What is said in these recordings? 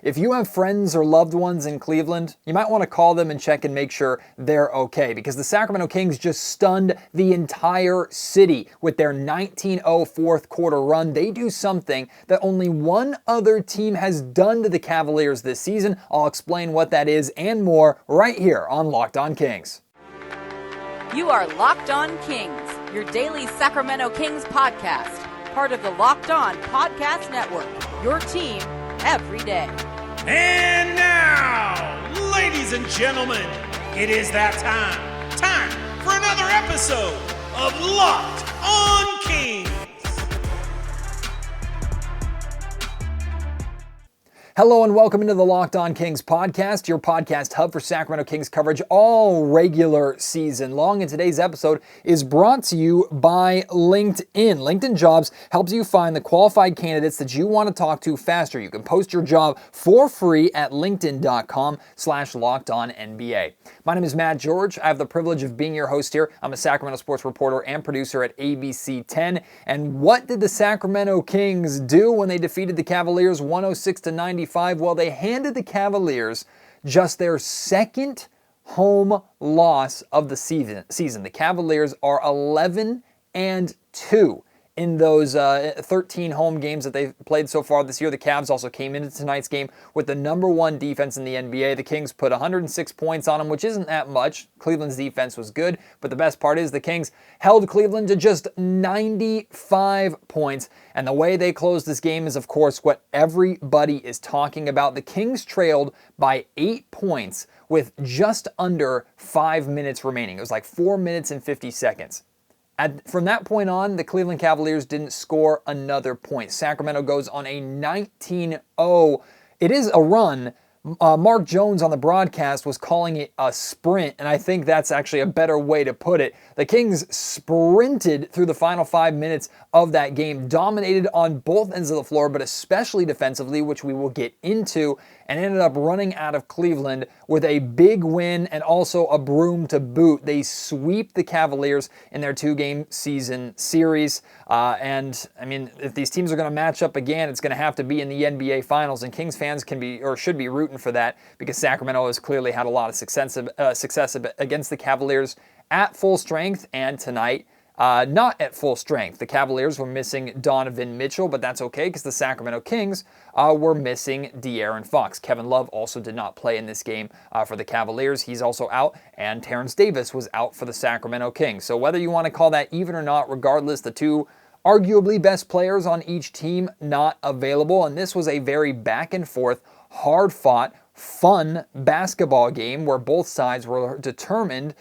If you have friends or loved ones in Cleveland, you might want to call them and check and make sure they're okay, because the Sacramento Kings just stunned the entire city with their 19-0 fourth quarter run. They do something that only one other team has done to the Cavaliers this season. I'll explain what that is and more right here on Locked On Kings. You are Locked On Kings, your daily Sacramento Kings podcast, part of the Locked On Podcast Network, your team every day. And now, ladies and gentlemen, it is that time for another episode of Locked On Kings. Hello and welcome into the Locked On Kings podcast, your podcast hub for Sacramento Kings coverage all regular season long. And today's episode is brought to you by LinkedIn. LinkedIn Jobs helps you find the qualified candidates that you want to talk to faster. You can post your job for free at linkedin.com/LockedOnNBA. My name is Matt George. I have the privilege of being your host here. I'm a Sacramento sports reporter and producer at ABC 10. And what did the Sacramento Kings do when they defeated the Cavaliers 106-95? Well, they handed the Cavaliers just their second home loss of the season. The Cavaliers are 11-2 in those 13 home games that they've played so far this year. The Cavs also came into tonight's game with the number one defense in the NBA. The Kings put 106 points on them, which isn't that much. Cleveland's defense was good, but the best part is the Kings held Cleveland to just 95 points. And the way they closed this game is, of course, what everybody is talking about. The Kings trailed by 8 points with just under 5 minutes remaining. It was like 4 minutes and 50 seconds. From that point on, the Cleveland Cavaliers didn't score another point. Sacramento goes on a 19-0. It is a run. Mark Jones on the broadcast was calling it a sprint, and I think that's actually a better way to put it. The Kings sprinted through the final 5 minutes of that game, dominated on both ends of the floor, but especially defensively, which we will get into, and ended up running out of Cleveland with a big win and also a broom to boot. They sweep the Cavaliers in their two-game season series. And I mean, if these teams are going to match up again, it's going to have to be in the NBA Finals, and Kings fans can be or should be rooting for that, because Sacramento has clearly had a lot of success against the Cavaliers at full strength, and tonight not at full strength. The Cavaliers were missing Donovan Mitchell, but that's okay because the Sacramento Kings were missing De'Aaron Fox. Kevin Love also did not play in this game for the Cavaliers. He's also out, and Terrence Davis was out for the Sacramento Kings. So whether you want to call that even or not, regardless, the two arguably best players on each team not available, and this was a very back and forth, hard-fought, fun basketball game where both sides were determined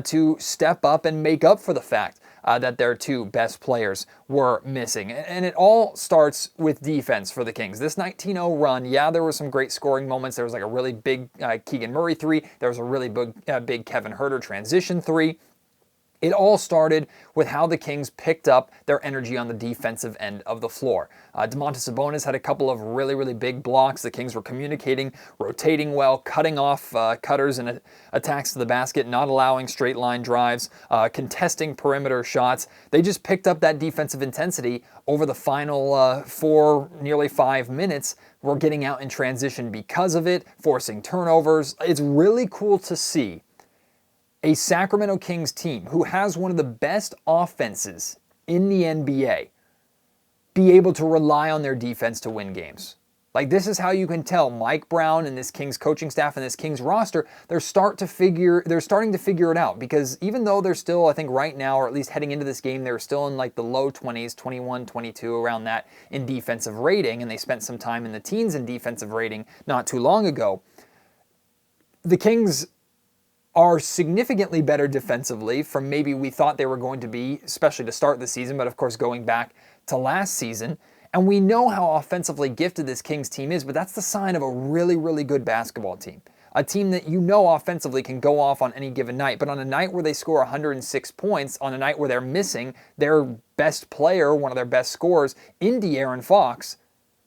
to step up and make up for the fact that their two best players were missing. And it all starts with defense for the Kings. This 19-0 run, yeah, there were some great scoring moments. There was like a really big Keegan Murray three. There was a really big Kevin Huerter transition three. It all started with how the Kings picked up their energy on the defensive end of the floor. Domantas Sabonis had a couple of really big blocks. The Kings were communicating, rotating well, cutting off cutters and attacks to the basket, not allowing straight line drives, contesting perimeter shots. They just picked up that defensive intensity over the final nearly 5 minutes. We're getting out in transition because of it, forcing turnovers. It's really cool to see a Sacramento Kings team who has one of the best offenses in the NBA be able to rely on their defense to win games. Like, this is how you can tell Mike Brown and this Kings coaching staff and this Kings roster, they're starting to figure it out, because even though they're still, I think right now, or at least heading into this game, they're still in like the low 20s, 21, 22, around that in defensive rating, and they spent some time in the teens in defensive rating not too long ago. The Kings are significantly better defensively from maybe we thought they were going to be, especially to start the season, but of course going back to last season. And we know how offensively gifted this Kings team is, but that's the sign of a really good basketball team. A team that you know offensively can go off on any given night, but on a night where they score 106 points, on a night where they're missing their best player, one of their best scorers, in De'Aaron Fox,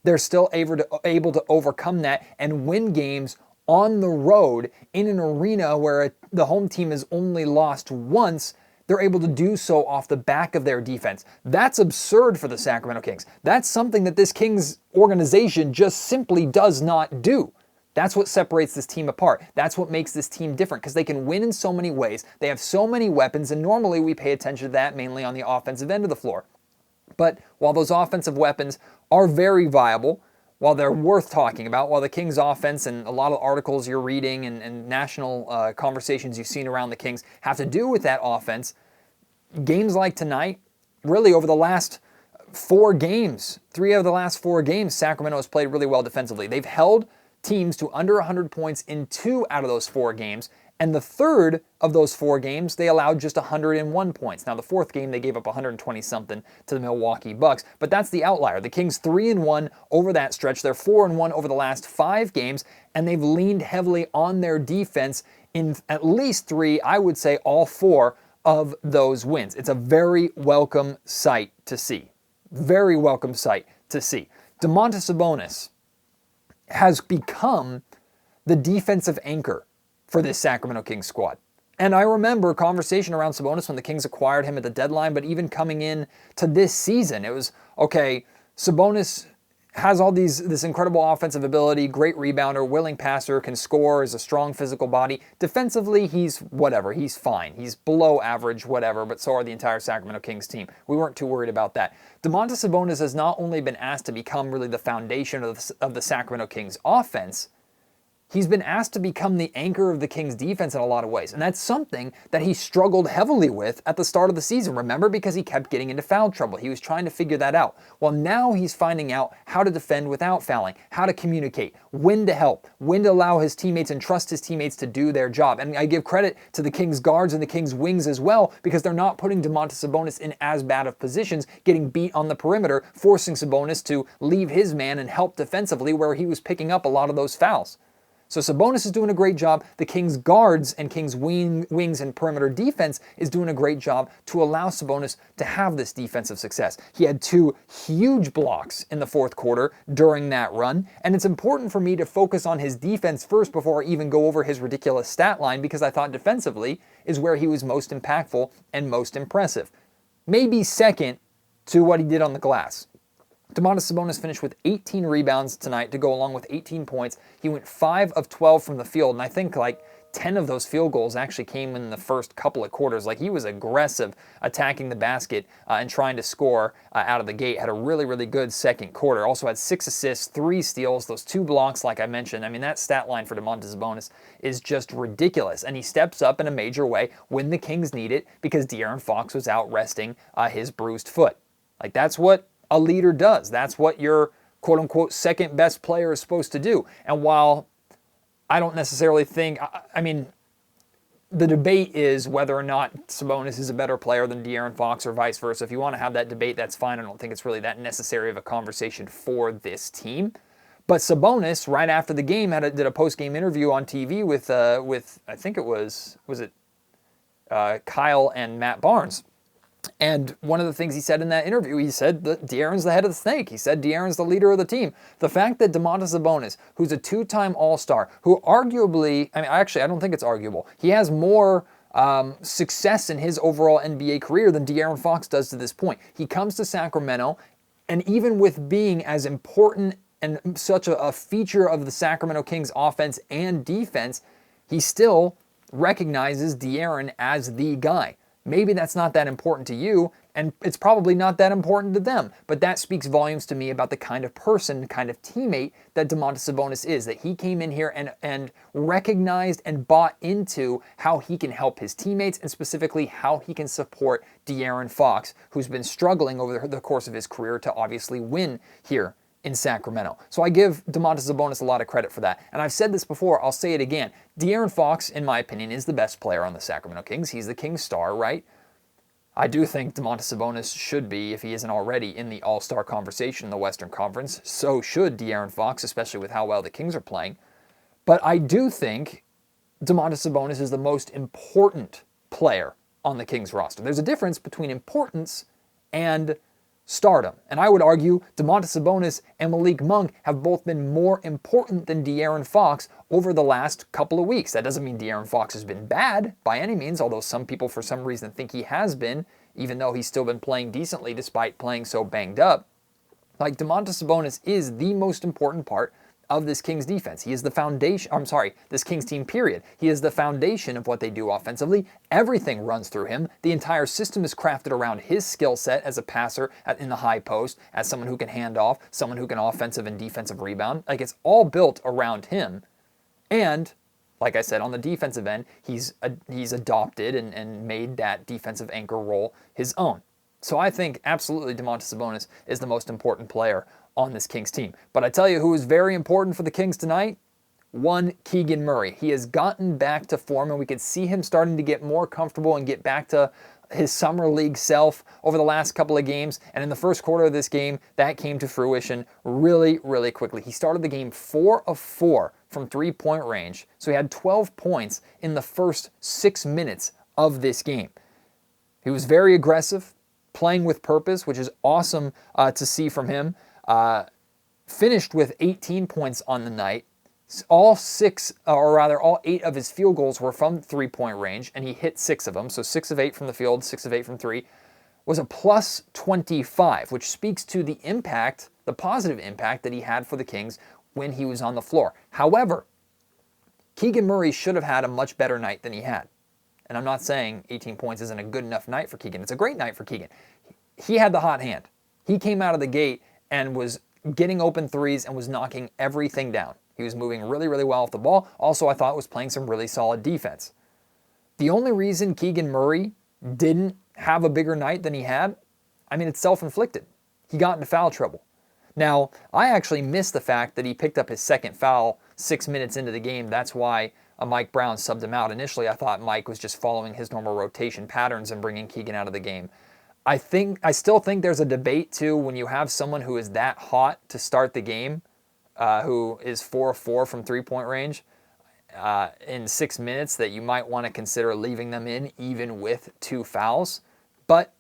they're still able to overcome that and win games on the road in an arena where the home team has only lost once they're able to do so off the back of their defense. That's absurd for the Sacramento Kings. That's something that this Kings organization just simply does not do. That's what separates this team apart. That's what makes this team different, because they can win in so many ways. They have so many weapons, and normally we pay attention to that mainly on the offensive end of the floor. But while those offensive weapons are very viable, while they're worth talking about, while the Kings offense and a lot of articles you're reading and national conversations you've seen around the Kings have to do with that offense, games like tonight, really over the last 4 games, 3 of the last 4 games, Sacramento has played really well defensively. They've held teams to under 100 points in 2 out of those 4 games. And the third of those 4 games, they allowed just 101 points. Now, the 4th game, they gave up 120-something to the Milwaukee Bucks, but that's the outlier. The Kings 3-1 over that stretch. They're 4-1 over the last 5 games, and they've leaned heavily on their defense in at least 3, I would say all 4 of those wins. It's a very welcome sight to see. Very welcome sight to see. Domantas Sabonis has become the defensive anchor for this Sacramento Kings squad. And I remember a conversation around Sabonis when the Kings acquired him at the deadline, but even coming in to this season, it was, okay, Sabonis has all this incredible offensive ability, great rebounder, willing passer, can score, is a strong physical body. Defensively, he's whatever, he's fine. He's below average, whatever, but so are the entire Sacramento Kings team. We weren't too worried about that. Domantas Sabonis has not only been asked to become really the foundation of the Sacramento Kings offense, he's been asked to become the anchor of the Kings defense in a lot of ways. And that's something that he struggled heavily with at the start of the season. Remember, because he kept getting into foul trouble. He was trying to figure that out. Well, now he's finding out how to defend without fouling, how to communicate, when to help, when to allow his teammates and trust his teammates to do their job. And I give credit to the Kings guards and the Kings wings as well, because they're not putting Domantas Sabonis in as bad of positions, getting beat on the perimeter, forcing Sabonis to leave his man and help defensively where he was picking up a lot of those fouls. So Sabonis is doing a great job. The Kings guards and Kings wings and perimeter defense is doing a great job to allow Sabonis to have this defensive success. He had 2 huge blocks in the 4th quarter during that run, and it's important for me to focus on his defense first before I even go over his ridiculous stat line, because I thought defensively is where he was most impactful and most impressive. Maybe second to what he did on the glass. Domantas Sabonis finished with 18 rebounds tonight to go along with 18 points. He went 5 of 12 from the field, and I think like 10 of those field goals actually came in the first couple of quarters. Like, he was aggressive attacking the basket and trying to score out of the gate. Had a really, really good second quarter. Also had 6 assists, 3 steals, those 2 blocks like I mentioned. I mean, that stat line for Domantas Sabonis is just ridiculous. And he steps up in a major way when the Kings need it, because De'Aaron Fox was out resting his bruised foot. Like, that's what a leader does. That's what your quote-unquote second best player is supposed to do. And while I don't necessarily think, I mean, the debate is whether or not Sabonis is a better player than De'Aaron Fox or vice versa. If you want to have that debate, that's fine. I don't think it's really that necessary of a conversation for this team. But Sabonis, right after the game, did a post-game interview on TV with I think it was Kyle and Matt Barnes. And one of the things he said in that interview, he said that De'Aaron's the head of the snake. He said De'Aaron's the leader of the team. The fact that Domantas Sabonis, who's a 2-time All-Star, who arguably, I mean, actually, I don't think it's arguable. He has more success in his overall NBA career than De'Aaron Fox does to this point. He comes to Sacramento, and even with being as important and such a feature of the Sacramento Kings offense and defense, he still recognizes De'Aaron as the guy. Maybe that's not that important to you, and it's probably not that important to them, but that speaks volumes to me about the kind of person, kind of teammate that Domantas Sabonis is, that he came in here and recognized and bought into how he can help his teammates, and specifically how he can support De'Aaron Fox, who's been struggling over the course of his career to obviously win here in Sacramento. So I give Domantas Sabonis a lot of credit for that. And I've said this before, I'll say it again. De'Aaron Fox, in my opinion, is the best player on the Sacramento Kings. He's the Kings star, right? I do think Domantas Sabonis should be, if he isn't already, in the All-Star conversation in the Western Conference. So should De'Aaron Fox, especially with how well the Kings are playing. But I do think Domantas Sabonis is the most important player on the Kings roster. There's a difference between importance and stardom. And I would argue Domantas Sabonis and Malik Monk have both been more important than De'Aaron Fox over the last couple of weeks. That doesn't mean De'Aaron Fox has been bad by any means, although some people for some reason think he has been, even though he's still been playing decently despite playing so banged up. Like, Domantas Sabonis is the most important part of this Kings defense. He is the foundation, this Kings team, period. He is the foundation of what they do offensively. Everything runs through him. The entire system is crafted around his skill set as a passer in the high post, as someone who can hand off, someone who can offensive and defensive rebound. Like, it's all built around him. And, like I said, on the defensive end, he's adopted and made that defensive anchor role his own. So I think absolutely Domantas Sabonis is the most important player on this Kings team. But I tell you who is very important for the Kings tonight? One, Keegan Murray. He has gotten back to form, and we could see him starting to get more comfortable and get back to his summer league self over the last couple of games. And in the first quarter of this game, that came to fruition really, really quickly. He started the game 4 of 4 from three-point range. So he had 12 points in the first 6 minutes of this game. He was very aggressive, playing with purpose, which is awesome to see from him. Finished with 18 points on the night. All 8 of his field goals were from three-point range, and he hit 6 of them. So 6 of 8 from the field, 6 of 8 from 3. Was a plus 25, which speaks to the impact, the positive impact that he had for the Kings when he was on the floor. However, Keegan Murray should have had a much better night than he had. And I'm not saying 18 points isn't a good enough night for Keegan. It's a great night for Keegan. He had the hot hand. He came out of the gate and was getting open threes and was knocking everything down. He was moving really, really well off the ball. Also, I thought was playing some really solid defense. The only reason Keegan Murray didn't have a bigger night than he had, it's self-inflicted. He got into foul trouble. Now, I actually missed the fact that he picked up his second foul 6 minutes into the game. That's why Mike Brown subbed him out. Initially, I thought Mike was just following his normal rotation patterns and bringing Keegan out of the game. I still think there's a debate, too, when you have someone who is that hot to start the game, who is 4 of 4 from three-point range in 6 minutes, that you might want to consider leaving them in even with 2 fouls. But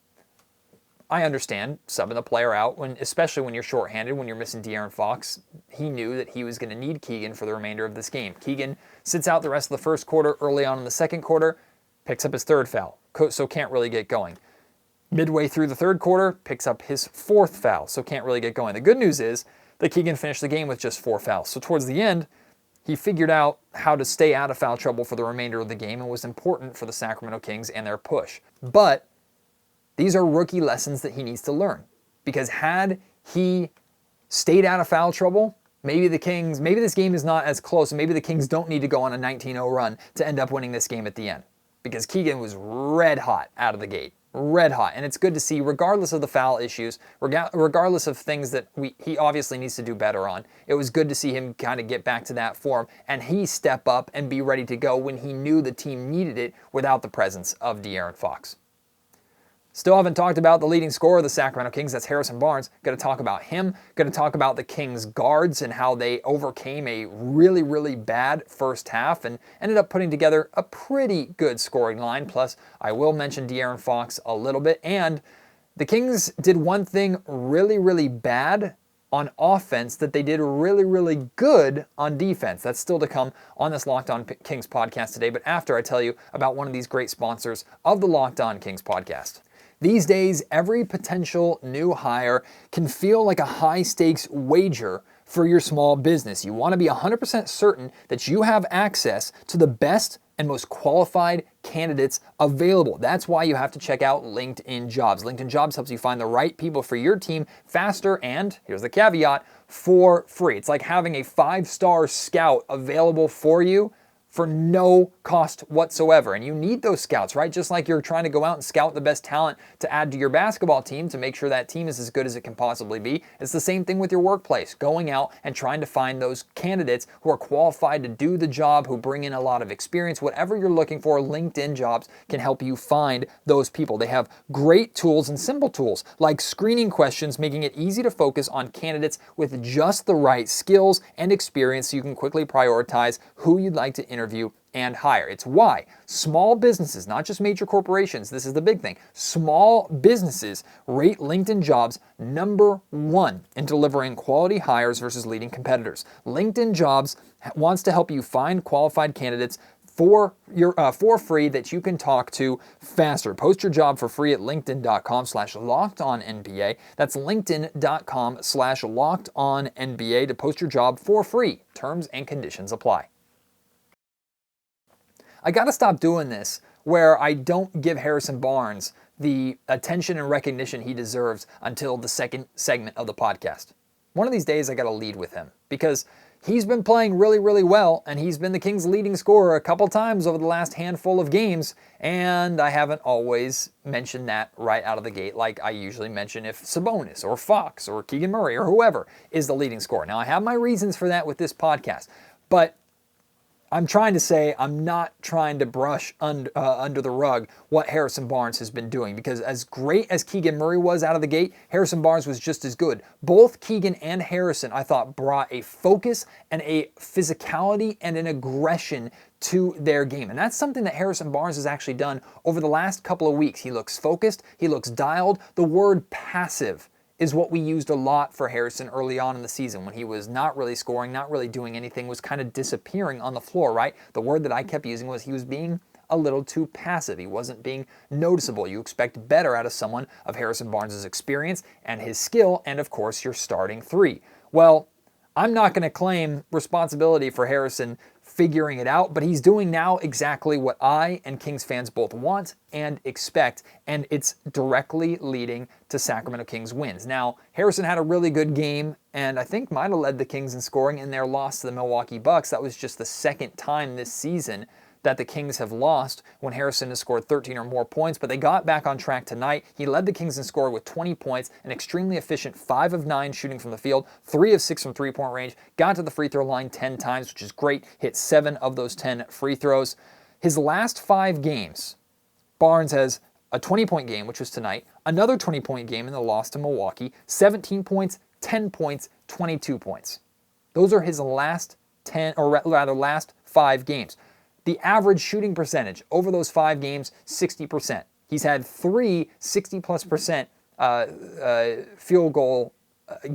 I understand subbing the player out, especially when you're shorthanded, when you're missing De'Aaron Fox. He knew that he was going to need Keegan for the remainder of this game. Keegan sits out the rest of the first quarter. Early on in the second quarter, picks up his 3rd foul, so can't really get going. Midway through the 3rd quarter, picks up his 4th foul, so can't really get going. The good news is that Keegan finished the game with just 4 fouls. So towards the end, he figured out how to stay out of foul trouble for the remainder of the game and was important for the Sacramento Kings and their push. But these are rookie lessons that he needs to learn. Because had he stayed out of foul trouble, maybe this game is not as close, and maybe the Kings don't need to go on a 19-0 run to end up winning this game at the end. Because Keegan was red hot out of the gate. Red hot. And it's good to see, regardless of the foul issues, regardless of things that he obviously needs to do better on, it was good to see him kind of get back to that form and he step up and be ready to go when he knew the team needed it without the presence of De'Aaron Fox. Still haven't talked about the leading scorer of the Sacramento Kings. That's Harrison Barnes. Going to talk about him. Going to talk about the Kings guards and how they overcame a really, really bad first half and ended up putting together a pretty good scoring line. Plus, I will mention De'Aaron Fox a little bit. And the Kings did one thing really, really bad on offense that they did really, really good on defense. That's still to come on this Locked On Kings podcast today. But after I tell you about one of these great sponsors of the Locked On Kings podcast. These days, every potential new hire can feel like a high-stakes wager for your small business. You want to be 100% certain that you have access to the best and most qualified candidates available. That's why you have to check out LinkedIn Jobs. LinkedIn Jobs helps you find the right people for your team faster and, here's the caveat, for free. It's like having a 5-star scout available for you for no cost whatsoever. And you need those scouts, right? Just like you're trying to go out and scout the best talent to add to your basketball team to make sure that team is as good as it can possibly be. It's the same thing with your workplace, going out and trying to find those candidates who are qualified to do the job, who bring in a lot of experience. Whatever you're looking for, LinkedIn Jobs can help you find those people. They have great tools and simple tools like screening questions, making it easy to focus on candidates with just the right skills and experience so you can quickly prioritize who you'd like to interview interview and hire. It's why small businesses, not just major corporations, this is the big thing, small businesses rate LinkedIn Jobs #1 in delivering quality hires versus leading competitors. LinkedIn Jobs wants to help you find qualified candidates for free that you can talk to faster. Post your job for free at linkedin.com/lockedonnba. That's linkedin.com/lockedonnba to post your job for free. Terms and conditions apply. I got to stop doing this where I don't give Harrison Barnes the attention and recognition he deserves until the second segment of the podcast. One of these days I got to lead with him because he's been playing really, really well, and he's been the Kings' leading scorer a couple times over the last handful of games, and I haven't always mentioned that right out of the gate like I usually mention if Sabonis or Fox or Keegan Murray or whoever is the leading scorer. Now, I have my reasons for that with this podcast, but I'm trying to say I'm not trying to brush under the rug what Harrison Barnes has been doing, because as great as Keegan Murray was out of the gate, Harrison Barnes was just as good. Both Keegan and Harrison, I thought, brought a focus and a physicality and an aggression to their game. And that's something that Harrison Barnes has actually done over the last couple of weeks. He looks focused, he looks dialed. The word passive is what we used a lot for Harrison early on in the season when he was not really scoring, not really doing anything, was kind of disappearing on the floor, right? The word that I kept using was he was being a little too passive. He wasn't being noticeable. You expect better out of someone of Harrison Barnes' experience and his skill, and of course your starting three. Well, I'm not going to claim responsibility for Harrison figuring it out, but he's doing now exactly what I and Kings fans both want and expect, and it's directly leading to Sacramento Kings wins. Now, Harrison had a really good game, and I think might have led the Kings in scoring in their loss to the Milwaukee Bucks. That was just the second time this season that the Kings have lost when Harrison has scored 13 or more points, but they got back on track tonight. He led the Kings in scoring with 20 points, an extremely efficient 5 of 9 shooting from the field, 3 of 6 from three-point range, got to the free throw line 10 times, which is great, hit 7 of those 10 free throws. His last 5 games, Barnes has a 20-point game, which was tonight, another 20-point game in the loss to Milwaukee, 17 points, 10 points, 22 points. Those are his last 5 games. The average shooting percentage over those 5 games, 60%. He's had 3 60+% field goal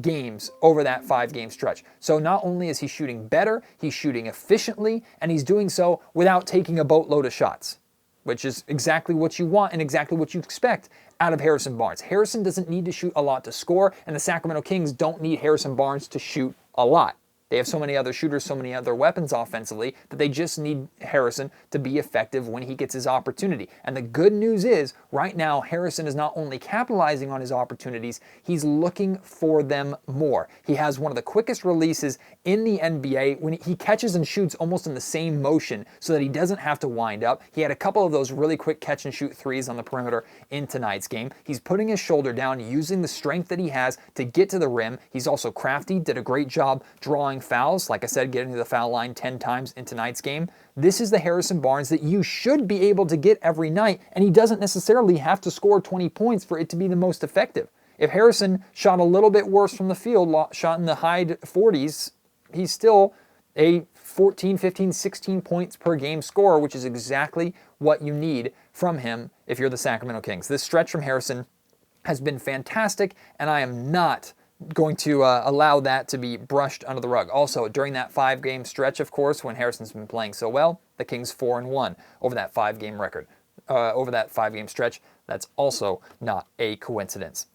games over that 5-game stretch. So not only is he shooting better, he's shooting efficiently, and he's doing so without taking a boatload of shots, which is exactly what you want and exactly what you expect out of Harrison Barnes. Harrison doesn't need to shoot a lot to score, and the Sacramento Kings don't need Harrison Barnes to shoot a lot. They have so many other shooters, so many other weapons offensively that they just need Harrison to be effective when he gets his opportunity. And the good news is, right now, Harrison is not only capitalizing on his opportunities, he's looking for them more. He has one of the quickest releases in the NBA when he catches and shoots almost in the same motion so that he doesn't have to wind up. He had a couple of those really quick catch and shoot threes on the perimeter in tonight's game. He's putting his shoulder down, using the strength that he has to get to the rim. He's also crafty, did a great job drawing fouls. Like I said, getting to the foul line 10 times in tonight's game. This is the Harrison Barnes that you should be able to get every night, and he doesn't necessarily have to score 20 points for it to be the most effective. If Harrison shot a little bit worse from the field, shot in the high 40s, he's still a 14, 15, 16 points per game scorer, which is exactly what you need from him if you're the Sacramento Kings. This stretch from Harrison has been fantastic, and I am not going to allow that to be brushed under the rug. Also, during that 5-game stretch, of course, when Harrison's been playing so well, the Kings 4-1 over that 5-game record. Over that 5-game stretch, that's also not a coincidence.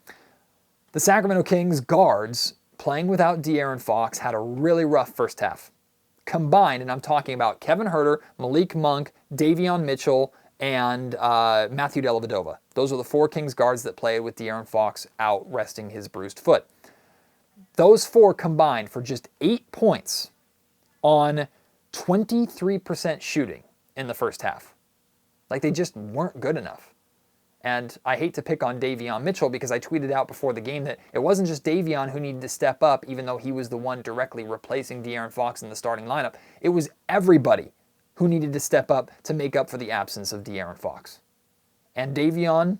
The Sacramento Kings guards, playing without De'Aaron Fox, had a really rough first half. Combined, and I'm talking about Kevin Huerter, Malik Monk, Davion Mitchell, and Matthew Dellavedova. Those are the 4 Kings guards that played with De'Aaron Fox out resting his bruised foot. Those 4 combined for just 8 points on 23% shooting in the first half. Like, they just weren't good enough. And I hate to pick on Davion Mitchell because I tweeted out before the game that it wasn't just Davion who needed to step up, even though he was the one directly replacing De'Aaron Fox in the starting lineup. It was everybody who needed to step up to make up for the absence of De'Aaron Fox. And Davion,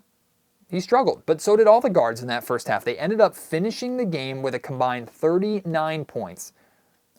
he struggled, but so did all the guards in that first half. They ended up finishing the game with a combined 39 points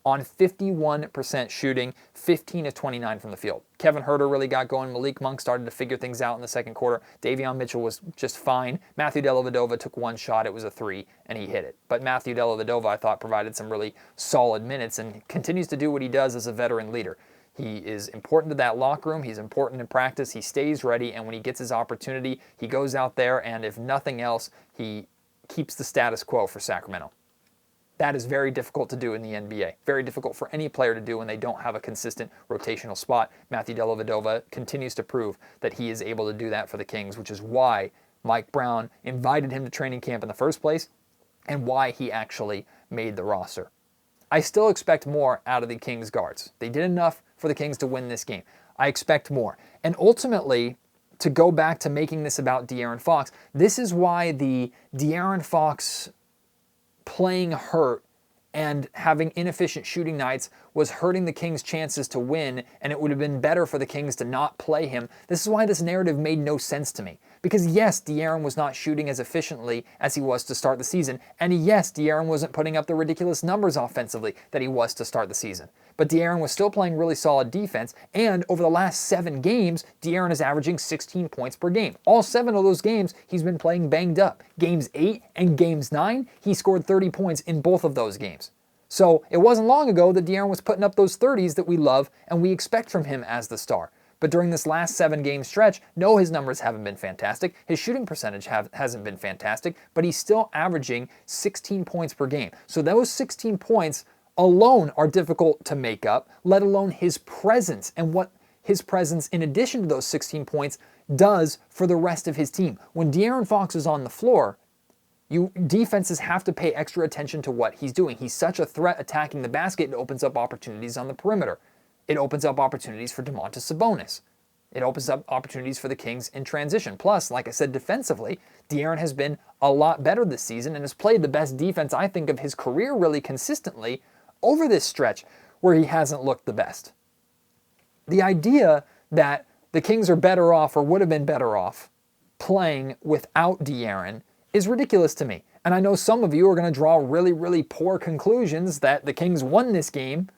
on 51% shooting, 15 of 29 from the field. Kevin Huerter really got going. Malik Monk started to figure things out in the second quarter. Davion Mitchell was just fine. Matthew Dellavedova took one shot. It was a three, and he hit it. But Matthew Dellavedova, I thought, provided some really solid minutes and continues to do what he does as a veteran leader. He is important to that locker room. He's important in practice. He stays ready, and when he gets his opportunity, he goes out there, and if nothing else, he keeps the status quo for Sacramento. That is very difficult to do in the NBA. Very difficult for any player to do when they don't have a consistent rotational spot. Matthew Dellavedova continues to prove that he is able to do that for the Kings, which is why Mike Brown invited him to training camp in the first place and why he actually made the roster. I still expect more out of the Kings guards. They did enough for the Kings to win this game. I expect more. And ultimately, to go back to making this about De'Aaron Fox, this is why the De'Aaron Fox playing hurt and having inefficient shooting nights was hurting the Kings' chances to win, and it would have been better for the Kings to not play him. This is why this narrative made no sense to me. Because yes, De'Aaron was not shooting as efficiently as he was to start the season, and yes, De'Aaron wasn't putting up the ridiculous numbers offensively that he was to start the season. But De'Aaron was still playing really solid defense, and over the last 7 games, De'Aaron is averaging 16 points per game. All 7 of those games, he's been playing banged up. Games 8 and Games 9, he scored 30 points in both of those games. So it wasn't long ago that De'Aaron was putting up those 30s that we love and we expect from him as the star. But during this last 7-game stretch, no, his numbers haven't been fantastic. His shooting percentage hasn't been fantastic, but he's still averaging 16 points per game. So those 16 points alone are difficult to make up, let alone his presence and what his presence, in addition to those 16 points, does for the rest of his team. When De'Aaron Fox is on the floor, defenses have to pay extra attention to what he's doing. He's such a threat attacking the basket, it opens up opportunities on the perimeter. It opens up opportunities for Domantas Sabonis. It opens up opportunities for the Kings in transition. Plus, like I said, defensively, De'Aaron has been a lot better this season and has played the best defense, I think, of his career really consistently over this stretch where he hasn't looked the best. The idea that the Kings are better off or would have been better off playing without De'Aaron is ridiculous to me. And I know some of you are going to draw really, really poor conclusions that the Kings won this game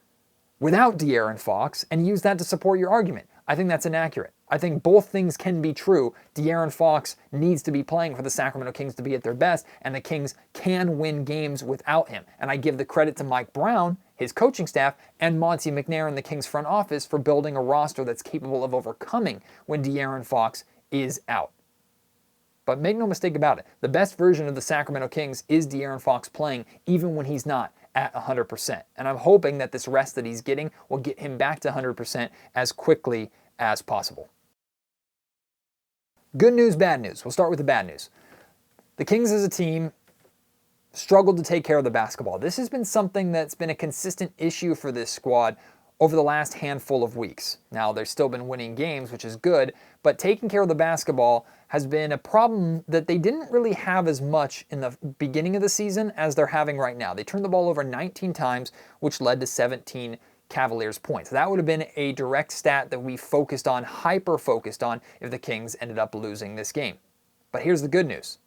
without De'Aaron Fox and use that to support your argument. I think that's inaccurate. I think both things can be true. De'Aaron Fox needs to be playing for the Sacramento Kings to be at their best, and the Kings can win games without him. And I give the credit to Mike Brown, his coaching staff, and Monty McNair in the Kings front office for building a roster that's capable of overcoming when De'Aaron Fox is out. But make no mistake about it, the best version of the Sacramento Kings is De'Aaron Fox playing even when he's not at 100%. And I'm hoping that this rest that he's getting will get him back to 100% as quickly as possible. Good news, bad news. We'll start with the bad news. The Kings as a team struggled to take care of the basketball. This has been something that's been a consistent issue for this squad over the last handful of weeks. Now, they've still been winning games, which is good, but taking care of the basketball has been a problem that they didn't really have as much in the beginning of the season as they're having right now. They turned the ball over 19 times, which led to 17 Cavaliers points. That would have been a direct stat that we focused on, hyper-focused on, if the Kings ended up losing this game. But here's the good news.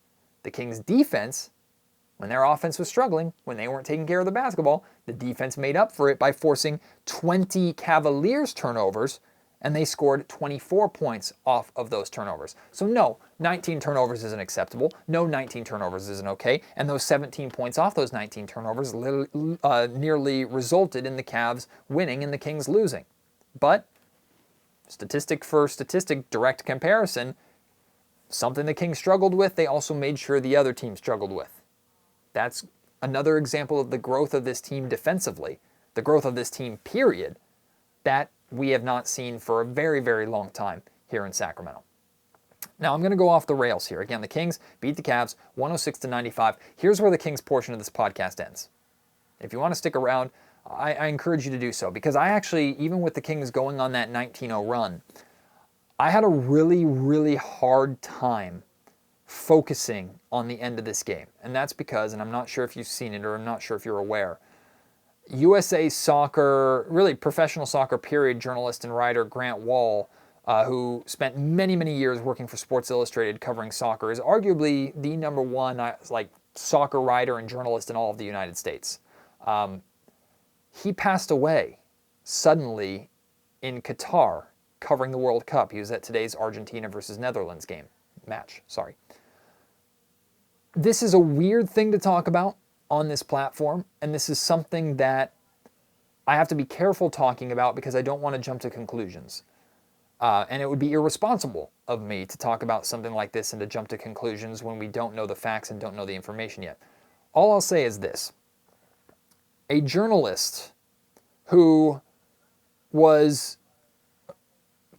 The Kings' defense, when their offense was struggling, when they weren't taking care of the basketball, the defense made up for it by forcing 20 Cavaliers turnovers, and they scored 24 points off of those turnovers. So no, 19 turnovers isn't acceptable. No, 19 turnovers isn't okay. And those 17 points off those 19 turnovers nearly resulted in the Cavs winning and the Kings losing. But statistic for statistic, direct comparison, something the Kings struggled with, they also made sure the other team struggled with. That's another example of the growth of this team defensively, the growth of this team, period, that we have not seen for a very, very long time here in Sacramento. Now, I'm going to go off the rails here. Again, the Kings beat the Cavs 106-95. Here's where the Kings portion of this podcast ends. If you want to stick around, I encourage you to do so, because I actually, even with the Kings going on that 19-0 run, I had a really, really hard time focusing on the end of this game. And that's because, and I'm not sure if you've seen it or I'm not sure if you're aware, USA Soccer, really professional soccer period, journalist and writer Grant Wall, who spent many, many years working for Sports Illustrated covering soccer, is arguably the number one soccer writer and journalist in all of the United States. he passed away suddenly in Qatar covering the World Cup. He was at today's Argentina versus Netherlands match. This is a weird thing to talk about on this platform, and this is something that I have to be careful talking about because I don't want to jump to conclusions. And it would be irresponsible of me to talk about something like this and to jump to conclusions when we don't know the facts and don't know the information yet. All I'll say is this. A journalist who was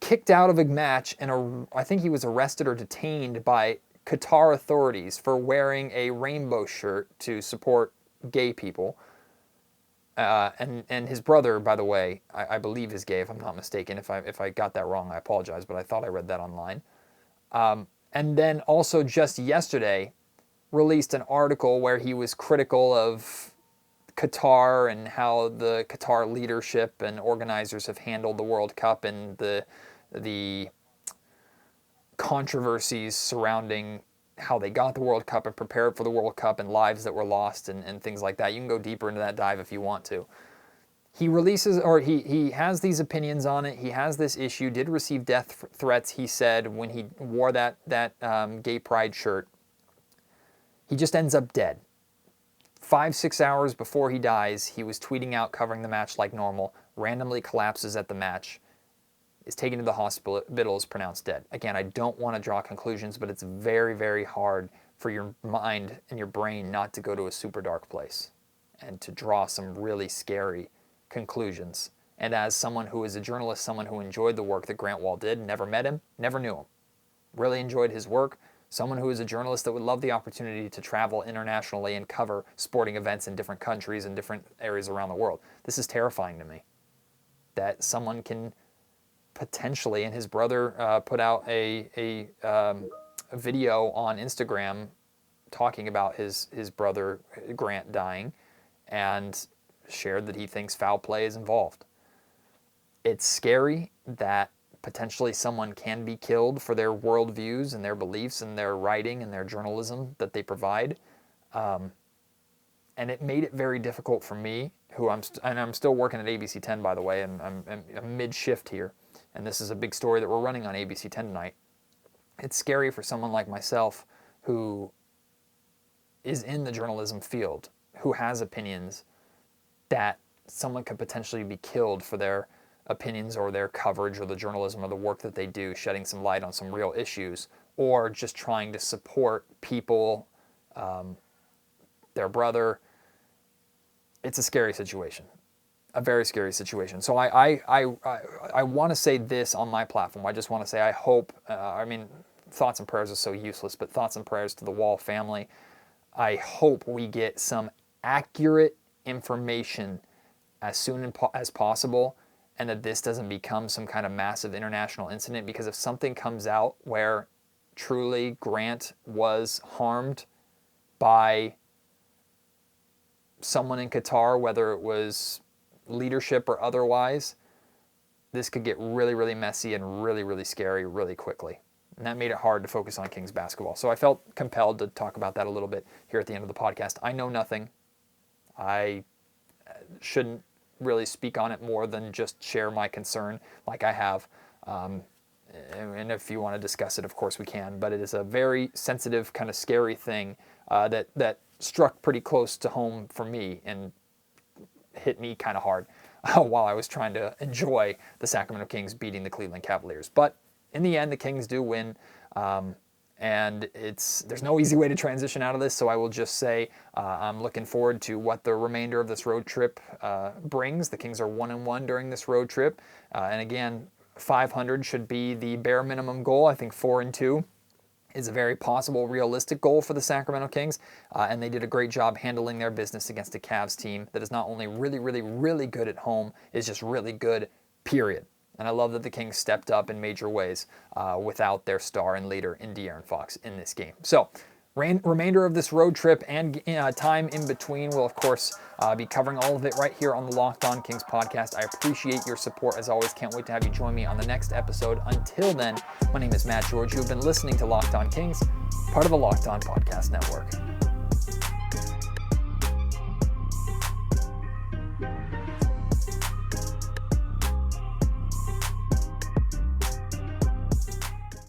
kicked out of a match and I think he was arrested or detained by Qatar authorities for wearing a rainbow shirt to support gay people. And his brother, by the way, I believe is gay, if I'm not mistaken. If I got that wrong, I apologize, but I thought I read that online. And then also just yesterday released an article where he was critical of Qatar and how the Qatar leadership and organizers have handled the World Cup and the controversies surrounding how they got the World Cup and prepared for the World Cup and lives that were lost and things like that. You can go deeper into that dive if you want to. He releases, or he has these opinions on it. He has this issue, did receive death threats, he said, when he wore that gay pride shirt. He just ends up dead. 5-6 hours before he dies, he was tweeting out covering the match like normal, randomly collapses at the match, is taken to the hospital, is pronounced dead. Again, I don't want to draw conclusions, but it's very, very hard for your mind and your brain not to go to a super dark place and to draw some really scary conclusions. And as someone who is a journalist, someone who enjoyed the work that Grant Wahl did, never met him, never knew him, really enjoyed his work, someone who is a journalist that would love the opportunity to travel internationally and cover sporting events in different countries and different areas around the world. This is terrifying to me, that someone can potentially, and his brother put out a video on Instagram talking about his brother Grant dying and shared that he thinks foul play is involved. It's scary that potentially someone can be killed for their worldviews and their beliefs and their writing and their journalism that they provide. And it made it very difficult for me, I'm still working at ABC 10, by the way, and I'm mid-shift here. And this is a big story that we're running on ABC 10 tonight. It's scary for someone like myself who is in the journalism field, who has opinions, that someone could potentially be killed for their opinions or their coverage or the journalism or the work that they do, shedding some light on some real issues, or just trying to support people, their brother. It's a scary situation. A very scary situation. So I want to say this on my platform. I just want to say I hope, thoughts and prayers are so useless, but thoughts and prayers to the Wahl family. I hope we get some accurate information as soon as possible, and that this doesn't become some kind of massive international incident, because if something comes out where truly Grant was harmed by someone in Qatar, whether it was leadership or otherwise, this could get really, really messy and really, really scary really quickly. And that made it hard to focus on Kings basketball. So I felt compelled to talk about that a little bit here at the end of the podcast. I know nothing. I shouldn't really speak on it more than just share my concern like I have. And if you want to discuss it, of course we can. But it is a very sensitive, kind of scary thing that struck pretty close to home for me and hit me kind of hard while I was trying to enjoy the Sacramento Kings beating the Cleveland Cavaliers. But in the end, the Kings do win, and there's no easy way to transition out of this, so I will just say I'm looking forward to what the remainder of this road trip brings. The Kings are 1-1 during this road trip, and again, 500 should be the bare minimum goal. I think 4-2 is a very possible, realistic goal for the Sacramento Kings, and they did a great job handling their business against a Cavs team that is not only really, really, really good at home, is just really good, period. And I love that the Kings stepped up in major ways without their star and leader in De'Aaron Fox in this game. So, remainder of this road trip and time in between, we'll of course be covering all of it right here on the Locked On Kings podcast. I appreciate your support as always. Can't wait to have you join me on the next episode. Until then, my name is Matt George. You've been listening to Locked On Kings, part of the Locked On Podcast Network.